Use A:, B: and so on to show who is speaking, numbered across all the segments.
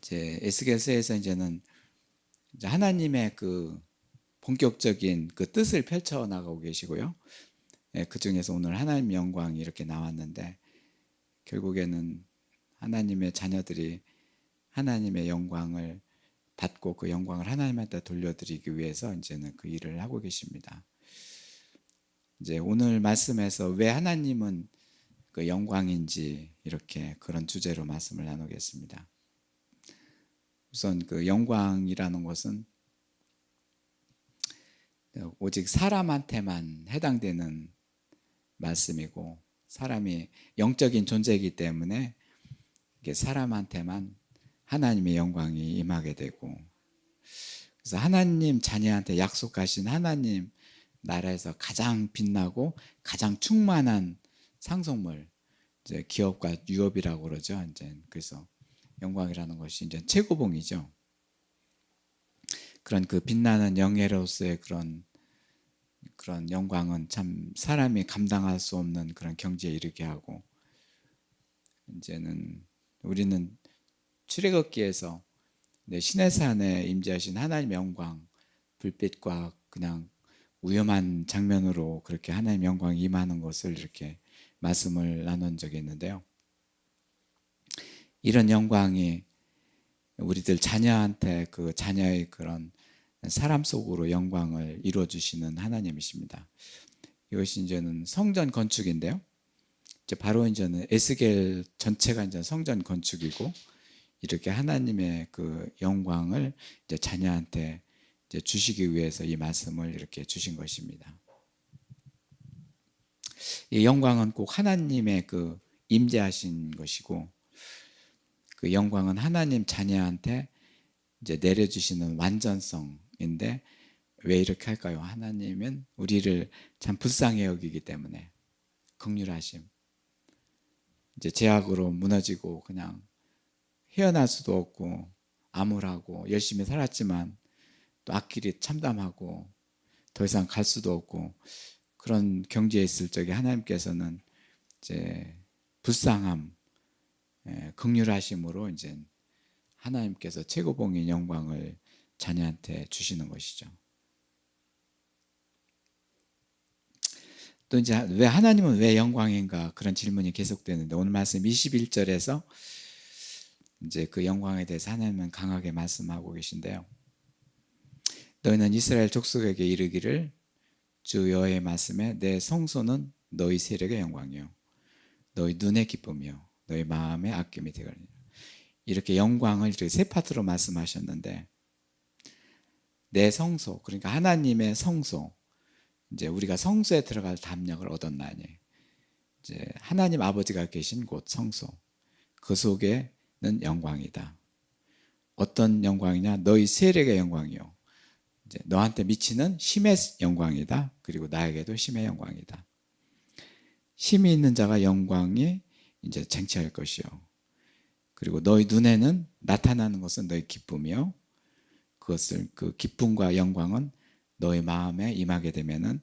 A: 이제 에스겔서에서 이제는 이제 하나님의 그 본격적인 그 뜻을 펼쳐 나가고 계시고요. 예, 그 중에서 오늘 하나님 영광이 이렇게 나왔는데 결국에는 하나님의 자녀들이 하나님의 영광을 받고 그 영광을 하나님한테 돌려드리기 위해서 이제는 그 일을 하고 계십니다. 이제 오늘 말씀에서 왜 하나님은 그 영광인지 이렇게 그런 주제로 말씀을 나누겠습니다. 우선 그 영광이라는 것은 오직 사람한테만 해당되는 말씀이고 사람이 영적인 존재이기 때문에 이게 사람한테만 하나님의 영광이 임하게 되고 그래서 하나님 자녀한테 약속하신 하나님 나라에서 가장 빛나고 가장 충만한 상속물 이제 기업과 유업이라고 그러죠. 이제 그래서 영광이라는 것이 이제 최고봉이죠. 그런 그 빛나는 영예로서의 그런 영광은 참 사람이 감당할 수 없는 그런 경지에 이르게 하고 이제는 우리는 출애굽기에서 시내산에 임재하신 하나님의 영광 불빛과 그냥 위험한 장면으로 그렇게 하나님 영광이 임하는 것을 이렇게 말씀을 나눈 적이 있는데요. 이런 영광이 우리들 자녀한테 그 자녀의 그런 사람 속으로 영광을 이루어 주시는 하나님이십니다. 이것이 이제는 성전 건축인데요. 이제 바로 이제는 에스겔 전체가 이제 성전 건축이고 이렇게 하나님의 그 영광을 이제 자녀한테 이제 주시기 위해서 이 말씀을 이렇게 주신 것입니다. 이 영광은 꼭 하나님의 그 임재하신 것이고 그 영광은 하나님 자녀한테 이제 내려주시는 완전성인데 왜 이렇게 할까요? 하나님은 우리를 참 불쌍히 여기기 때문에 긍휼하심. 이제 죄악으로 무너지고 그냥 헤어날 수도 없고 암울하고 열심히 살았지만 또 앞길이 참담하고 더 이상 갈 수도 없고 그런 경지에 있을 적에 하나님께서는 이제 불쌍함, 긍휼하심으로 이제 하나님께서 최고봉인 영광을 자녀한테 주시는 것이죠. 또 이제 왜 하나님은 왜 영광인가 그런 질문이 계속되는데 오늘 말씀 21절에서 이제 그 영광에 대해서 하나님은 강하게 말씀하고 계신데요. 너희는 이스라엘 족속에게 이르기를 주 여호와의 말씀에 내 성소는 너희 세력의 영광이요 너희 눈의 기쁨이요 너희 마음의 아낌이 되거니와. 이렇게 영광을 이렇게 세 파트로 말씀하셨는데 내 성소 그러니까 하나님의 성소 이제 우리가 성소에 들어갈 담력을 얻었나니 이제 하나님 아버지가 계신 곳 성소 그 속에는 영광이다. 어떤 영광이냐? 너희 세력의 영광이요. 이제 너한테 미치는 힘의 영광이다. 그리고 나에게도 힘의 영광이다. 힘이 있는 자가 영광이 이제 쟁취할 것이요. 그리고 너희 눈에는 나타나는 것은 너희 기쁨이요. 그것을 그 기쁨과 영광은 너희 마음에 임하게 되면은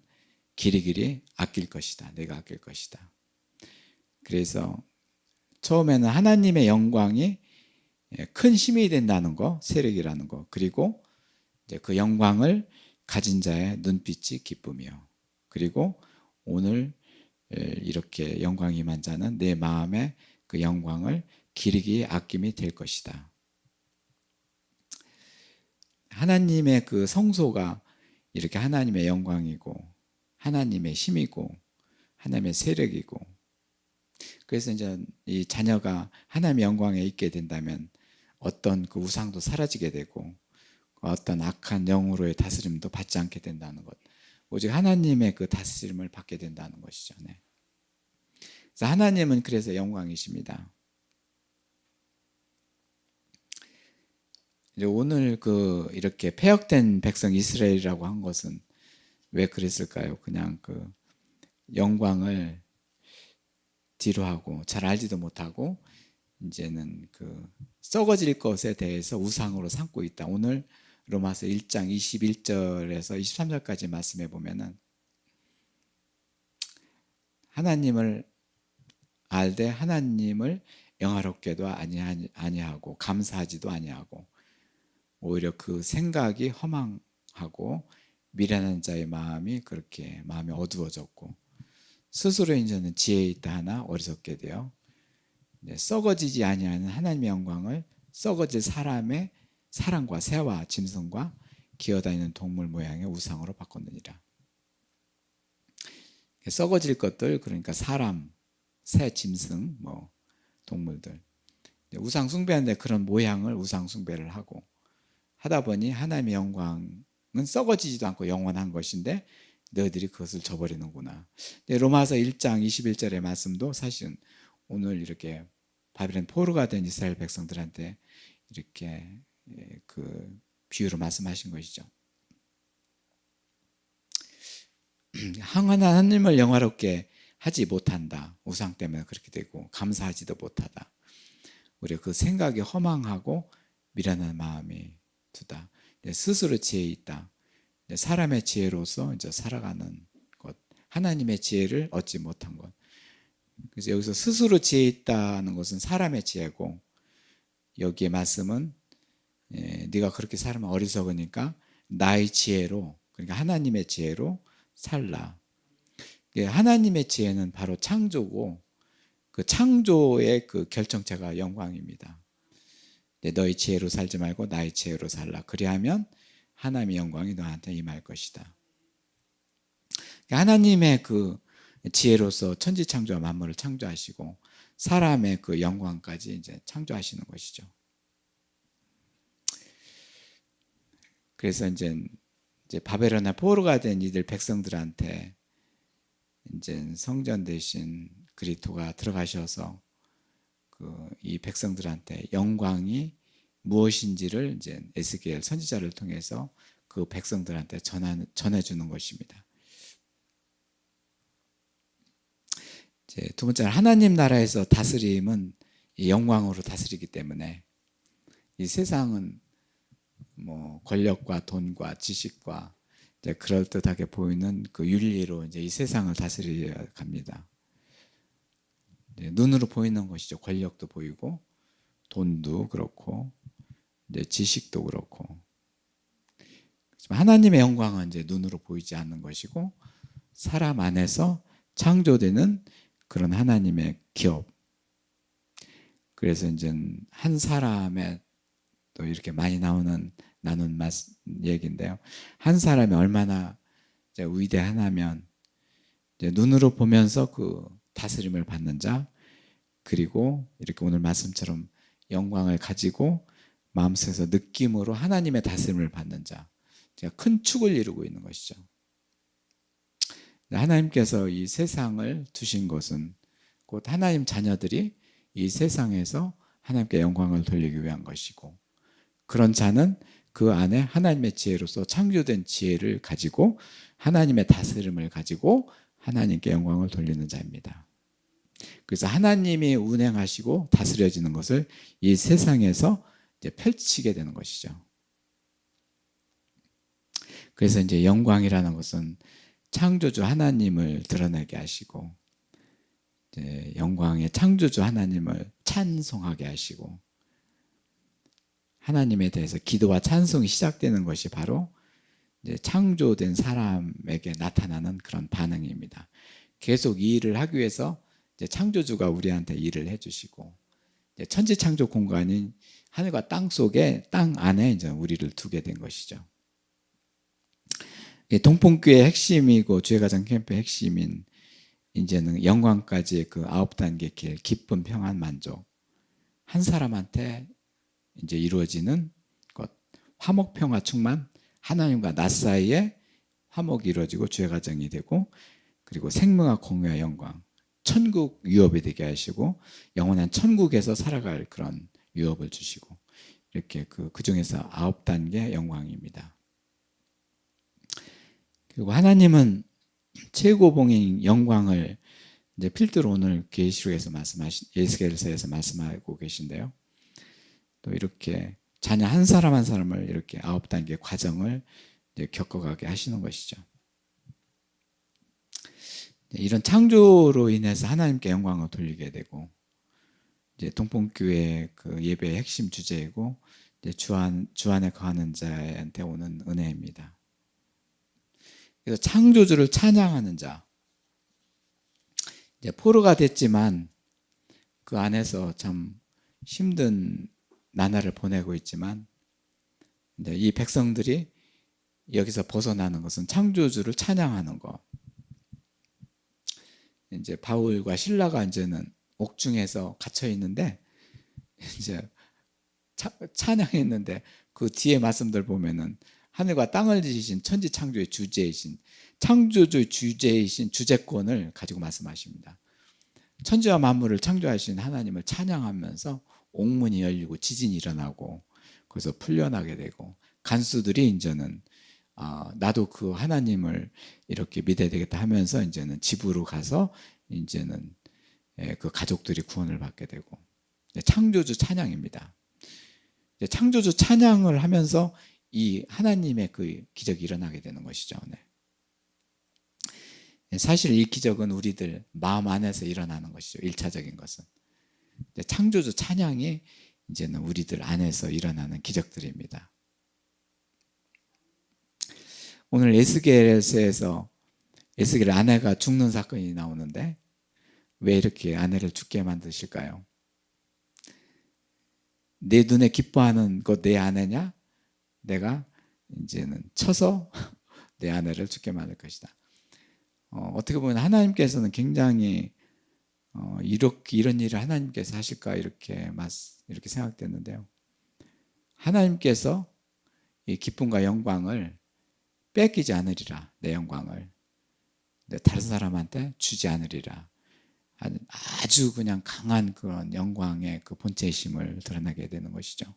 A: 길이길이 아낄 것이다. 내가 아낄 것이다. 그래서 처음에는 하나님의 영광이 큰 힘이 된다는 거, 세력이라는 거. 그리고 이제 그 영광을 가진 자의 눈빛이 기쁨이요. 그리고 오늘 이렇게 영광이 임한 자는 내 마음에 그 영광을 기르기에 아낌이 될 것이다. 하나님의 그 성소가 이렇게 하나님의 영광이고 하나님의 힘이고 하나님의 세력이고 그래서 이제 이 자녀가 하나님의 영광에 있게 된다면 어떤 그 우상도 사라지게 되고 어떤 악한 영으로의 다스림도 받지 않게 된다는 것 오직 하나님의 그 다스림을 받게 된다는 것이죠. 네. 그래서 하나님은 그래서 영광이십니다. 이제 오늘 그 이렇게 폐역된 백성 이스라엘이라고 한 것은 왜 그랬을까요? 그냥 그 영광을 뒤로 하고 잘 알지도 못하고 이제는 그 썩어질 것에 대해서 우상으로 삼고 있다. 오늘 로마서 1장 21절에서 23절까지 말씀해 보면은 하나님을 알되 하나님을 영화롭게도 아니하고 감사하지도 아니하고 오히려 그 생각이 허망하고 미련한 자의 마음이 그렇게 마음이 어두워졌고 스스로 이제는 지혜 있다 하나 어리석게 되어 썩어지지 아니하는 하나님의 영광을 썩어질 사람의 사람과 새와 짐승과 기어다니는 동물 모양의 우상으로 바꿨느니라. 썩어질 것들 그러니까 사람, 새, 짐승, 뭐 동물들 우상 숭배하는데 그런 모양을 우상 숭배를 하고 하다 보니 하나님의 영광은 썩어지지도 않고 영원한 것인데 너희들이 그것을 저버리는구나. 로마서 1장 21절의 말씀도 사실은 오늘 이렇게 바벨론 포로가 된 이스라엘 백성들한테 이렇게 그 비유로 말씀하신 것이죠. 하나님을 영화롭게 하지 못한다. 우상 때문에 그렇게 되고 감사하지도 못하다. 우리가 그 생각이 허망하고 미련한 마음이 두다. 스스로 지혜 있다. 사람의 지혜로서 이제 살아가는 것. 하나님의 지혜를 얻지 못한 것. 그래서 여기서 스스로 지혜 있다는 것은 사람의 지혜고 여기에 말씀은 네가 그렇게 살면 어리석으니까 나의 지혜로 그러니까 하나님의 지혜로 살라. 하나님의 지혜는 바로 창조고 그 창조의 그 결정체가 영광입니다. 너희 지혜로 살지 말고 나의 지혜로 살라. 그리하면 하나님의 영광이 너한테 임할 것이다. 하나님의 그 지혜로서 천지 창조와 만물을 창조하시고 사람의 그 영광까지 이제 창조하시는 것이죠. 그래서 이제 바벨론의 포로가 된 이들 백성들한테 이제 성전 대신 그리스도가 들어가셔서 이 백성들한테 영광이 무엇인지를 이제 에스겔 선지자를 통해서 그 백성들한테 전해주는 것입니다. 이제 두 번째는 하나님 나라에서 다스림은 영광으로 다스리기 때문에 이 세상은 뭐 권력과 돈과 지식과 이제 그럴듯하게 보이는 그 윤리로 이제 이 세상을 다스려 갑니다. 눈으로 보이는 것이죠. 권력도 보이고 돈도 그렇고 이제 지식도 그렇고. 하나님의 영광은 이제 눈으로 보이지 않는 것이고 사람 안에서 창조되는 그런 하나님의 기업. 그래서 이제 한 사람의 또 이렇게 많이 나오는 얘기인데요. 한 사람이 얼마나 이제 위대하냐면 이제 눈으로 보면서 그 다스림을 받는 자, 그리고 이렇게 오늘 말씀처럼 영광을 가지고 마음속에서 느낌으로 하나님의 다스림을 받는 자, 제가 큰 축을 이루고 있는 것이죠. 하나님께서 이 세상을 두신 것은 곧 하나님 자녀들이 이 세상에서 하나님께 영광을 돌리기 위한 것이고 그런 자는 그 안에 하나님의 지혜로서 창조된 지혜를 가지고 하나님의 다스림을 가지고 하나님께 영광을 돌리는 자입니다. 그래서 하나님이 운행하시고 다스려지는 것을 이 세상에서 이제 펼치게 되는 것이죠. 그래서 이제 영광이라는 것은 창조주 하나님을 드러내게 하시고 이제 영광의 창조주 하나님을 찬송하게 하시고 하나님에 대해서 기도와 찬송이 시작되는 것이 바로 이제 창조된 사람에게 나타나는 그런 반응입니다. 계속 이 일을 하기 위해서 이제 창조주가 우리한테 일을 해주시고 이제 천지 창조 공간인 하늘과 땅 속에 땅 안에 이제 우리를 두게 된 것이죠. 동풍교의 핵심이고 주의가정 캠프의 핵심인 이제는 영광까지의 그 9단계 길, 기쁨, 평안, 만족. 한 사람한테 이제 이루어지는 것, 화목, 평화, 충만, 하나님과 나 사이에 화목이 이루어지고 주의가정이 되고 그리고 생명과 공유와 영광, 천국 유업이 되게 하시고 영원한 천국에서 살아갈 그런 유업을 주시고 이렇게 그 중에서 9단계 영광입니다. 그리고 하나님은 최고봉인 영광을 이제 필두로 오늘 계시록에서 에스겔서에서 말씀하고 계신데요. 또 이렇게 자녀 한 사람 한 사람을 이렇게 9단계 과정을 이제 겪어가게 하시는 것이죠. 이런 창조로 인해서 하나님께 영광을 돌리게 되고 이제 동봉교회 그 예배의 핵심 주제이고 이제 주 안에 거하는 자한테 오는 은혜입니다. 그래서 창조주를 찬양하는 자. 이제 포로가 됐지만 그 안에서 참 힘든 나날을 보내고 있지만 이제 이 백성들이 여기서 벗어나는 것은 창조주를 찬양하는 것. 이제 바울과 실라가 이제는 옥중에서 갇혀 있는데 이제 찬양했는데 그 뒤에 말씀들 보면은 하늘과 땅을 지으신 천지 창조의 주제이신 창조주의 주제이신 주제권을 가지고 말씀하십니다. 천지와 만물을 창조하신 하나님을 찬양하면서 옥문이 열리고 지진이 일어나고 거기서 풀려나게 되고 간수들이 이제는 나도 그 하나님을 이렇게 믿어야 되겠다 하면서 이제는 집으로 가서 이제는 그 가족들이 구원을 받게 되고 창조주 찬양입니다. 창조주 찬양을 하면서 이 하나님의 그 기적이 일어나게 되는 것이죠. 네. 사실 이 기적은 우리들 마음 안에서 일어나는 것이죠. 1차적인 것은 창조주 찬양이 이제는 우리들 안에서 일어나는 기적들입니다. 오늘 에스겔에서 에스겔 아내가 죽는 사건이 나오는데 왜 이렇게 아내를 죽게 만드실까요? 내 눈에 기뻐하는 것 내 아내냐? 내가 이제는 쳐서 내 아내를 죽게 만들 것이다. 어떻게 보면 하나님께서는 굉장히 이런 일을 하나님께서 하실까 이렇게 생각됐는데요. 하나님께서 이 기쁨과 영광을 뺏기지 않으리라. 내 영광을 다른 사람한테 주지 않으리라. 아주 그냥 강한 그런 영광의 그 본체심을 드러나게 되는 것이죠.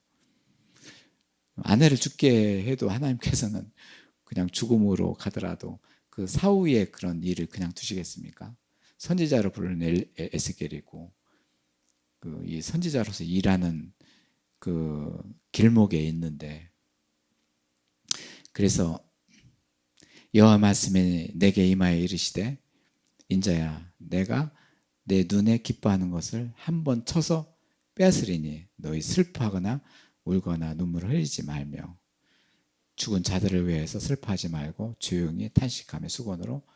A: 아내를 죽게 해도 하나님께서는 그냥 죽음으로 가더라도 그 사후의 그런 일을 그냥 두시겠습니까? 선지자로 부르는 에스겔이고 이 선지자로서 일하는 그 길목에 있는데 그래서 여호와 말씀에 내게 임하여 이르시되 인자야 내가 내 눈에 기뻐하는 것을 한번 쳐서 빼앗으리니 너희 슬퍼하거나 울거나 눈물을 흘리지 말며 죽은 자들을 위해서 슬퍼하지 말고 조용히 탄식하며 수건으로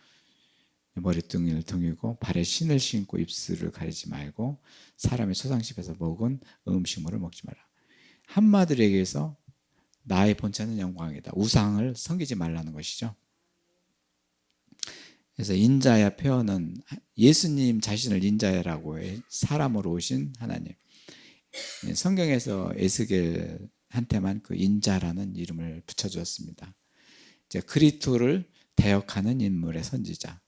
A: 머리뚱이를 등이고 발에 신을 신고 입술을 가리지 말고 사람의 초상집에서 먹은 음식물을 먹지 마라. 한마디로 얘기해서 나의 본체는 영광이다. 우상을 섬기지 말라는 것이죠. 그래서 인자야 표현은 예수님 자신을 인자야라고 해 사람으로 오신 하나님. 성경에서 에스겔한테만 그 인자라는 이름을 붙여주었습니다. 이제 그리스도를 대역하는 인물의 선지자.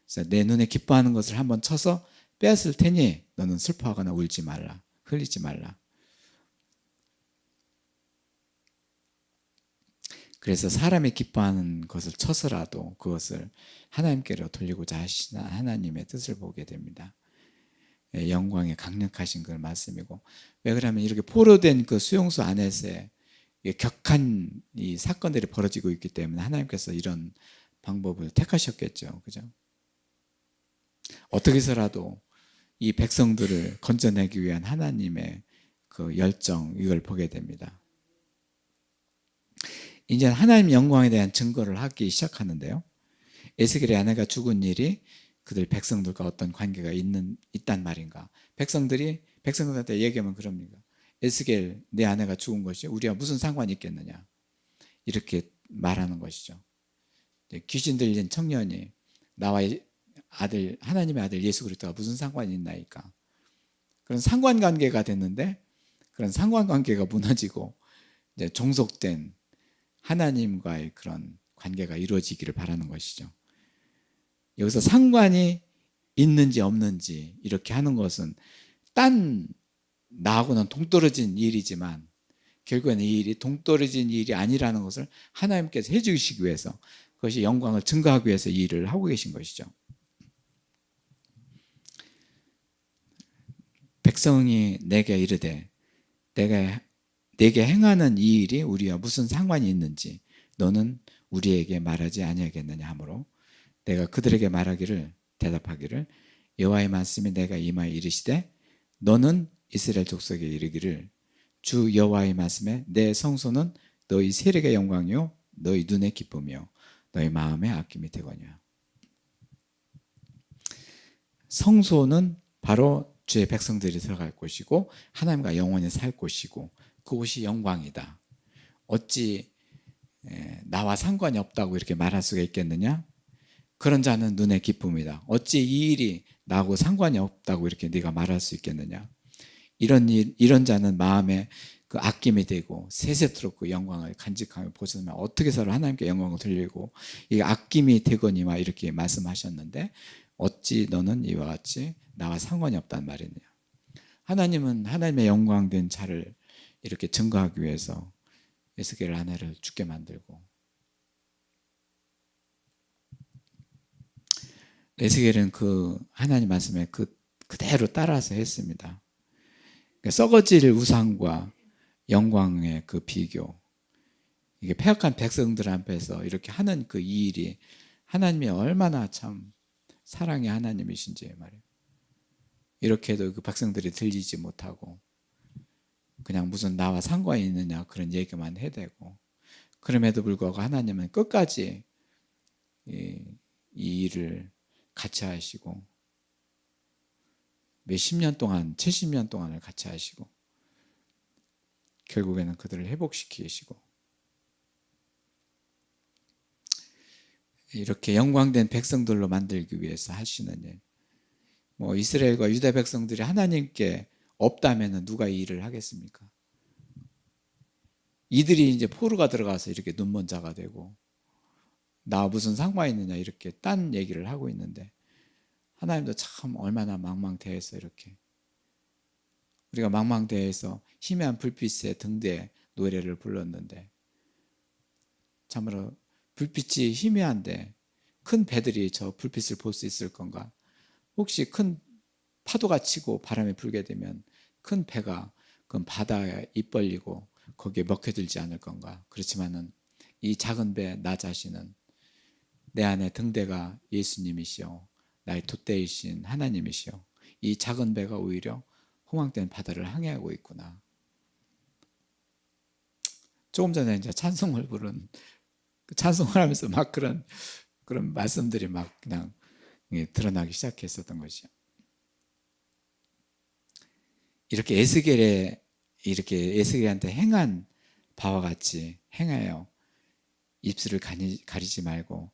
A: 그래서 내 눈에 기뻐하는 것을 한번 쳐서 빼앗을 테니 너는 슬퍼하거나 울지 말라, 흘리지 말라. 그래서 사람이 기뻐하는 것을 쳐서라도 그것을 하나님께로 돌리고자 하시는 하나님의 뜻을 보게 됩니다. 영광의 강력하신 그 말씀이고, 왜 그러면 이렇게 포로된 그 수용소 안에서의 격한 이 사건들이 벌어지고 있기 때문에 하나님께서 이런 방법을 택하셨겠죠. 그죠? 어떻게 해서라도 이 백성들을 건져내기 위한 하나님의 그 열정, 이걸 보게 됩니다. 이제 하나님 영광에 대한 증거를 하기 시작하는데요. 에스겔의 아내가 죽은 일이 그들 백성들과 어떤 관계가 있단 말인가? 백성들한테 얘기하면 그럽니다. 에스겔, 내 아내가 죽은 것이 우리와 무슨 상관이 있겠느냐? 이렇게 말하는 것이죠. 귀신 들린 청년이 나와 아들, 하나님의 아들 예수 그리스도가 무슨 상관이 있나이까? 그런 상관관계가 됐는데 그런 상관관계가 무너지고 이제 종속된 하나님과의 그런 관계가 이루어지기를 바라는 것이죠. 여기서 상관이 있는지 없는지 이렇게 하는 것은 딴 나하고는 동떨어진 일이지만 결국에는 이 일이 동떨어진 일이 아니라는 것을 하나님께서 해주시기 위해서 그것이 영광을 증거하기 위해서 이 일을 하고 계신 것이죠. 백성이 내게 이르되 내게 행하는 이 일이 우리와 무슨 상관이 있는지 너는 우리에게 말하지 아니하겠느냐 하므로 내가 그들에게 대답하기를 여호와의 말씀이 내가 임하여 이르시되 너는 이스라엘 족속에 이르기를 주 여호와의 말씀에 내 성소는 너희 세력의 영광이요 너희 눈의 기쁨이요 너희 마음의 아낌이 되거니와. 성소는 바로 주의 백성들이 들어갈 곳이고 하나님과 영원히 살 곳이고 그곳이 영광이다. 어찌 나와 상관이 없다고 이렇게 말할 수가 있겠느냐? 그런 자는 눈의 기쁨이다. 어찌 이 일이 나하고 상관이 없다고 이렇게 네가 말할 수 있겠느냐? 이런 자는 마음에 그 아낌이 되고 세세토록 그 영광을 간직하며 보시면 어떻게 서로 하나님께 영광을 돌리고 이 아낌이 되거니와 이렇게 말씀하셨는데 어찌 너는 이와 같이 나와 상관이 없단 말이냐. 하나님은 하나님의 영광된 자를 이렇게 증거하기 위해서 에스겔 아내를 죽게 만들고 에스겔은 그 하나님 말씀에 그대로 따라서 했습니다. 그러니까 썩어질 우상과 영광의 그 비교, 이게 패역한 백성들 앞에서 이렇게 하는 그 이 일이 하나님이 얼마나 참 사랑의 하나님이신지 말이에요. 이렇게 해도 그 백성들이 들리지 못하고 그냥 무슨 나와 상관이 있느냐 그런 얘기만 해대고, 그럼에도 불구하고 하나님은 끝까지 이 일을 같이 하시고 몇십 년 동안 70년 동안을 같이 하시고 결국에는 그들을 회복시키시고 이렇게 영광된 백성들로 만들기 위해서 하시는 일. 뭐 이스라엘과 유다 백성들이 하나님께 없다면 누가 이 일을 하겠습니까? 이들이 이제 포로가 들어가서 이렇게 눈먼 자가 되고 나 무슨 상관이 있느냐 이렇게 딴 얘기를 하고 있는데, 하나님도 참 얼마나 망망대해서 이렇게 우리가 망망대해서 희미한 불빛의 등대 노래를 불렀는데, 참으로 불빛이 희미한데 큰 배들이 저 불빛을 볼 수 있을 건가? 혹시 큰 파도가 치고 바람이 불게 되면 큰 배가 그 바다에 입 벌리고 거기에 먹혀들지 않을 건가? 그렇지만은 이 작은 배 나 자신은 내 안에 등대가 예수님이시오, 나의 돛대이신 하나님이시오, 이 작은 배가 오히려 홍황된 바다를 항해하고 있구나. 조금 전에 이제 찬송을 부른 찬송을 하면서 막 그런 말씀들이 막 그냥 드러나기 시작했었던 것이죠. 이렇게 에스겔한테 행한 바와 같이 행하여 입술을 가리지 말고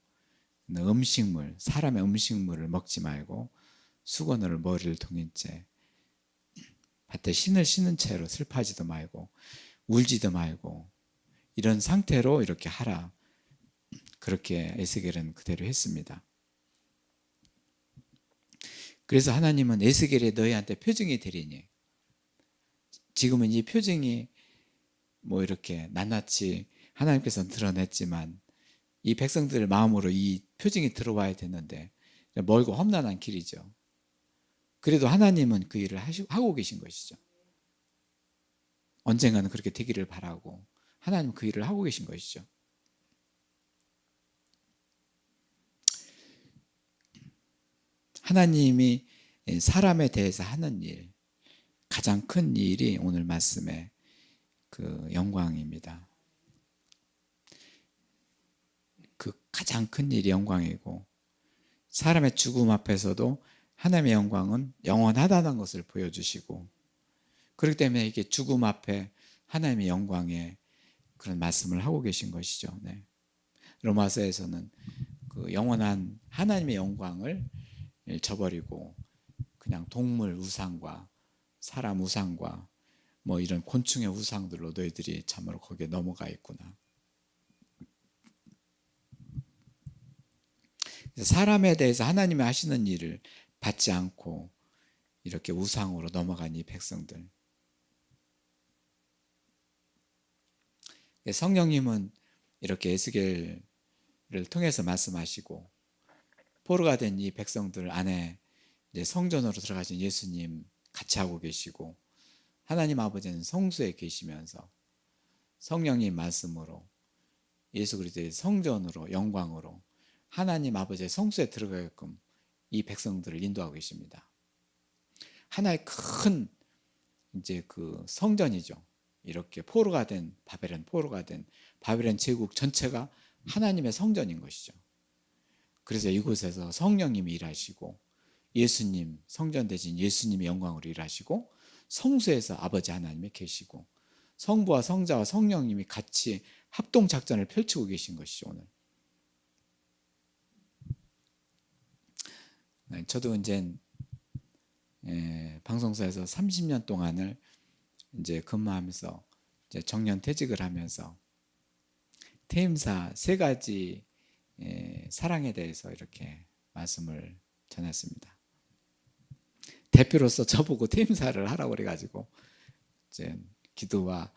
A: 음식물, 사람의 음식물을 먹지 말고 수건으로 머리를 동인 채 밭에 신을 신은 채로 슬퍼하지도 말고 울지도 말고 이런 상태로 이렇게 하라. 그렇게 에스겔은 그대로 했습니다. 그래서 하나님은 에스겔이 너희한테 표징이 되리니, 지금은 이 표징이 뭐 이렇게 낱낱이 하나님께서는 드러냈지만 이 백성들 마음으로 이 표징이 들어와야 되는데 멀고 험난한 길이죠. 그래도 하나님은 그 일을 하고 계신 것이죠. 언젠가는 그렇게 되기를 바라고 하나님은 그 일을 하고 계신 것이죠. 하나님이 사람에 대해서 하는 일, 가장 큰 일이 오늘 말씀의 그 영광입니다. 그 가장 큰 일이 영광이고, 사람의 죽음 앞에서도 하나님의 영광은 영원하다는 것을 보여주시고, 그렇기 때문에 이게 죽음 앞에 하나님의 영광의 그런 말씀을 하고 계신 것이죠. 네. 로마서에서는 그 영원한 하나님의 영광을 저버리고 그냥 동물 우상과 사람 우상과 뭐 이런 곤충의 우상들로 너희들이 참으로 거기에 넘어가 있구나. 사람에 대해서 하나님이 하시는 일을 받지 않고 이렇게 우상으로 넘어간 이 백성들, 성령님은 이렇게 에스겔을 통해서 말씀하시고 포로가 된 이 백성들 안에 이제 성전으로 들어가신 예수님 같이 하고 계시고, 하나님 아버지는 성수에 계시면서 성령님 말씀으로 예수 그리스도의 성전으로 영광으로 하나님 아버지의 성수에 들어가게끔 이 백성들을 인도하고 계십니다. 하나의 큰 이제 그 성전이죠. 이렇게 포로가 된 포로가 된 바벨론 제국 전체가 하나님의 성전인 것이죠. 그래서 이곳에서 성령님이 일하시고 예수님, 성전 대신 예수님의 영광으로 일하시고 성소에서 아버지 하나님이 계시고 성부와 성자와 성령님이 같이 합동 작전을 펼치고 계신 것이죠. 오늘 저도 이제 방송사에서 30년 동안을 이제 근무하면서 이제 정년 퇴직을 하면서 퇴임사 세 가지 사랑에 대해서 이렇게 말씀을 전했습니다. 대표로서 저보고 퇴임사를 하라고 그래가지고 이제 기도와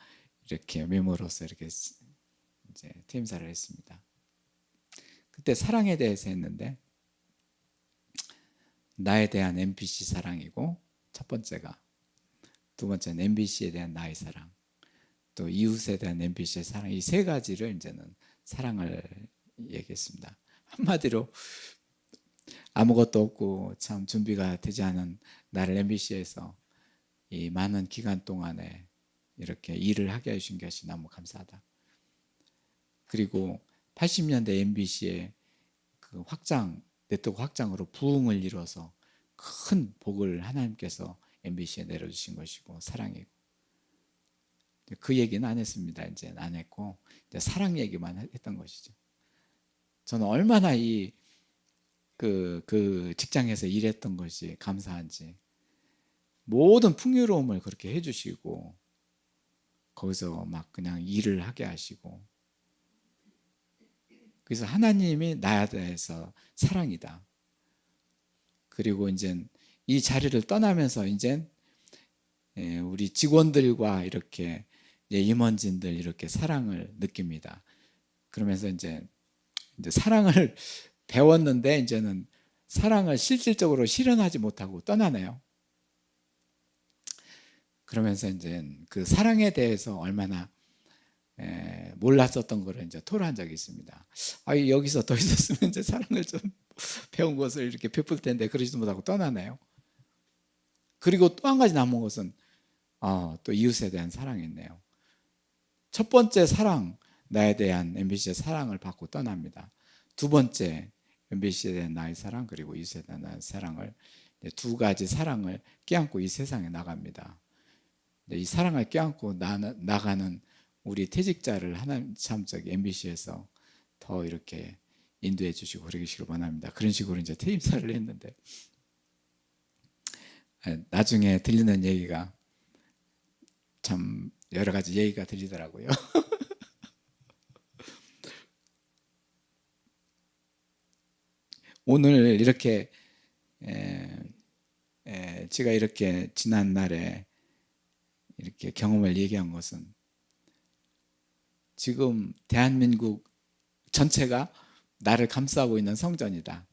A: 이렇게 메모로서 이렇게 이제 퇴임사를 했습니다. 그때 사랑에 대해서 했는데 나에 대한 MBC 사랑이고 첫 번째가, 두 번째는 MBC에 대한 나의 사랑, 또 이웃에 대한 MBC의 사랑, 이 세 가지를 이제는 사랑을 얘기했습니다. 한마디로 아무것도 없고 참 준비가 되지 않은 나를 MBC에서 이 많은 기간 동안에 이렇게 일을 하게 해주신 것이 너무 감사하다. 그리고 80년대 MBC의 그 확장, 네트워크 확장으로 부흥을 이뤄서 큰 복을 하나님께서 MBC에 내려주신 것이고 사랑이고, 그 얘기는 안 했습니다. 이제 안 했고 이제 사랑 얘기만 했던 것이죠. 저는 얼마나 그 직장에서 일했던 것이 감사한지, 모든 풍요로움을 그렇게 해주시고 거기서 막 그냥 일을 하게 하시고, 그래서 하나님이 나에 대해서 사랑이다. 그리고 이제 이 자리를 떠나면서 이제 우리 직원들과 이렇게 임원진들 이렇게 사랑을 느낍니다. 그러면서 이제 사랑을 배웠는데 이제는 사랑을 실질적으로 실현하지 못하고 떠나네요. 그러면서 이제 그 사랑에 대해서 얼마나 몰랐었던 거를 이제 토로한 적이 있습니다. 여기서 더 있었으면 이제 사랑을 좀 배운 것을 이렇게 베풀 텐데 그러지도 못하고 떠나네요. 그리고 또 한 가지 남은 것은 또 이웃에 대한 사랑이네요. 첫 번째 사랑, 나에 대한 MBC의 사랑을 받고 떠납니다. 두 번째 MBC에 대한 나의 사랑, 그리고 이웃에 대한 나의 사랑을, 두 가지 사랑을 껴안고 이 세상에 나갑니다. 이 사랑을 껴안고 나가는 우리 퇴직자를 하나님 참 MBC에서 더 이렇게 인도해 주시고 그러시길 원합니다. 그런 식으로 이제 퇴임사를 했는데 나중에 들리는 얘기가 참 여러 가지 얘기가 들리더라고요. 오늘 이렇게 제가 이렇게 지난 날에 이렇게 경험을 얘기한 것은 지금 대한민국 전체가 나를 감싸고 있는 성전이다.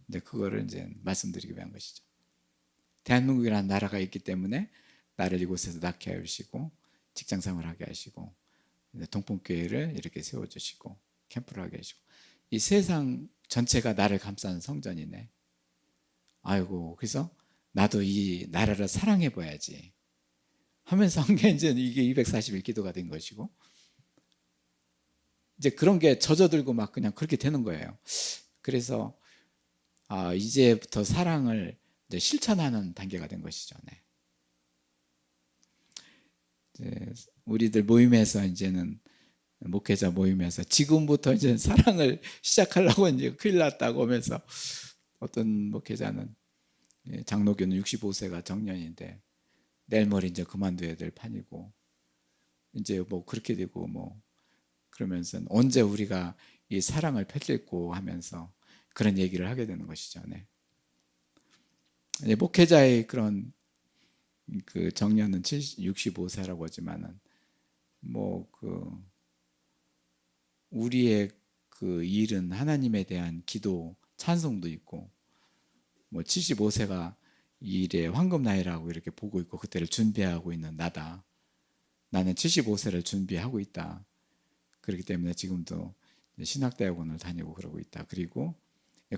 A: 이제 그거를 이제 말씀드리기 위한 것이죠. 대한민국이라는 나라가 있기 때문에 나를 이곳에서 낳게 하시고 직장 생활하게 하시고 동풍교회를 이렇게 세워주시고 캠프를 하게 하시고 이 세상 전체가 나를 감싸는 성전이네. 아이고, 그래서 나도 이 나라를 사랑해 봐야지 하면서 한 게 이제 이게 241 기도가 된 것이고, 이제 그런 게 젖어들고 막 그냥 그렇게 되는 거예요. 그래서 이제부터 사랑을 이제 실천하는 단계가 된 것이죠. 네. 이제 우리들 모임에서 이제는 목회자 모임에서 지금부터 이제 사랑을 시작하려고 이제 큰일 났다고 하면서 어떤 목회자는 장로교는 65세가 정년인데 내일 모레 이제 그만둬야 될 판이고 이제 뭐 그렇게 되고 뭐 그러면서 언제 우리가 이 사랑을 펼칠고 하면서 그런 얘기를 하게 되는 것이죠. 네. 목회자의 그런 그 정년은 65세라고 하지만은 뭐 우리의 그 일은 하나님에 대한 기도, 찬송도 있고 뭐 75세가 이 일의 황금 나이라고 이렇게 보고 있고 그때를 준비하고 있는 나다. 나는 75세를 준비하고 있다. 그렇기 때문에 지금도 신학대학원을 다니고 그러고 있다. 그리고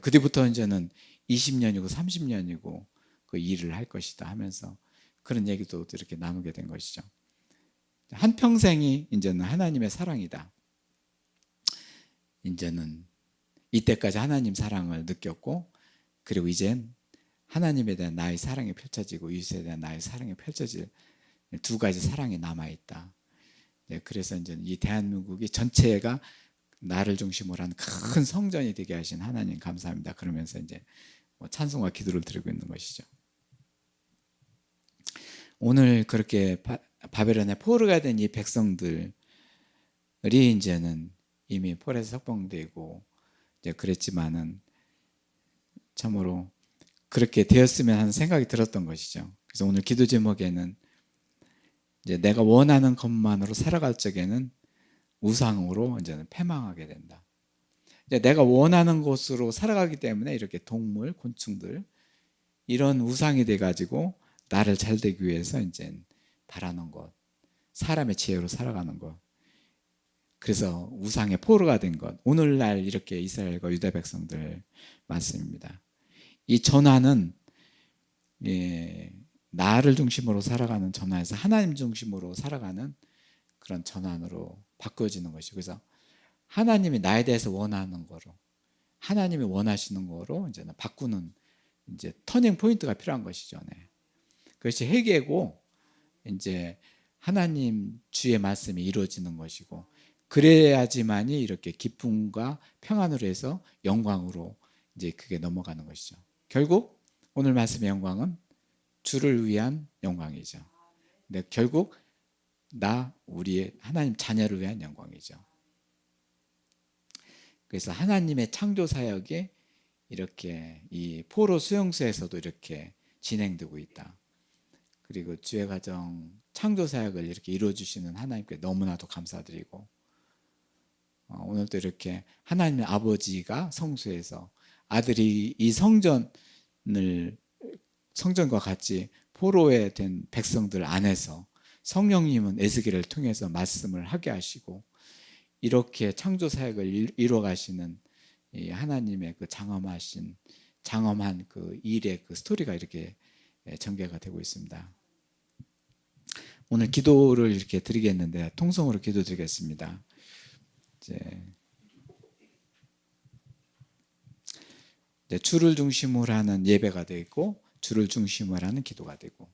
A: 그 뒤부터 이제는 20년이고 30년이고 그 일을 할 것이다 하면서 그런 얘기도 이렇게 나누게 된 것이죠. 한 평생이 이제는 하나님의 사랑이다. 이제는 이때까지 하나님 사랑을 느꼈고, 그리고 이젠 하나님에 대한 나의 사랑이 펼쳐지고 이웃에 대한 나의 사랑이 펼쳐질 두 가지 사랑이 남아있다. 네, 그래서 이제 이 대한민국이 전체가 나를 중심으로 한 큰 성전이 되게 하신 하나님 감사합니다. 그러면서 이제 찬송과 기도를 드리고 있는 것이죠. 오늘 그렇게 바벨론에 포로가 된 이 백성들이 이제는 이미 포로에서 석방되고 이제 그랬지만은 참으로 그렇게 되었으면 하는 생각이 들었던 것이죠. 그래서 오늘 기도 제목에는 이제 내가 원하는 것만으로 살아갈 적에는 우상으로 이제는 패망하게 된다. 이제 내가 원하는 곳으로 살아가기 때문에 이렇게 동물, 곤충들 이런 우상이 돼가지고 나를 잘 되기 위해서 이제 바라는 것, 사람의 지혜로 살아가는 것. 그래서 우상의 포로가 된 것. 오늘날 이렇게 이스라엘과 유다 백성들 말씀입니다. 이 전환은 나를 중심으로 살아가는 전환에서 하나님 중심으로 살아가는 그런 전환으로 바꿔지는 것이. 그래서 하나님이 나에 대해서 원하는 거로, 하나님이 원하시는 거로 이제는 바꾸는 이제 터닝 포인트가 필요한 것이죠. 네. 그것이 회개고 이제 하나님 주의 말씀이 이루어지는 것이고, 그래야지만이 이렇게 기쁨과 평안으로 해서 영광으로 이제 그게 넘어가는 것이죠. 결국 오늘 말씀의 영광은 주를 위한 영광이죠. 근데 결국 우리의 하나님 자녀를 위한 영광이죠. 그래서 하나님의 창조 사역이 이렇게 이 포로 수용소에서도 이렇게 진행되고 있다. 그리고 주의 가정 창조 사역을 이렇게 이루어주시는 하나님께 너무나도 감사드리고, 오늘도 이렇게 하나님의 아버지가 성소에서 아들이 이 성전과 같이 포로에 된 백성들 안에서 성령님은 에스겔을 통해서 말씀을 하게 하시고 이렇게 창조 사역을 이루어 가시는 이 하나님의 그 장엄한 그 일의 그 스토리가 이렇게 전개가 되고 있습니다. 오늘 기도를 이렇게 드리겠는데 통성으로 기도드리겠습니다. 이제 주를 중심으로 하는 예배가 되고, 주를 중심으로 하는 기도가 되고,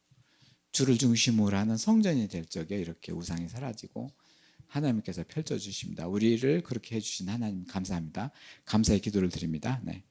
A: 주를 중심으로 하는 성전이 될 적에 이렇게 우상이 사라지고 하나님께서 펼쳐주십니다. 우리를 그렇게 해주신 하나님 감사합니다. 감사의 기도를 드립니다. 네.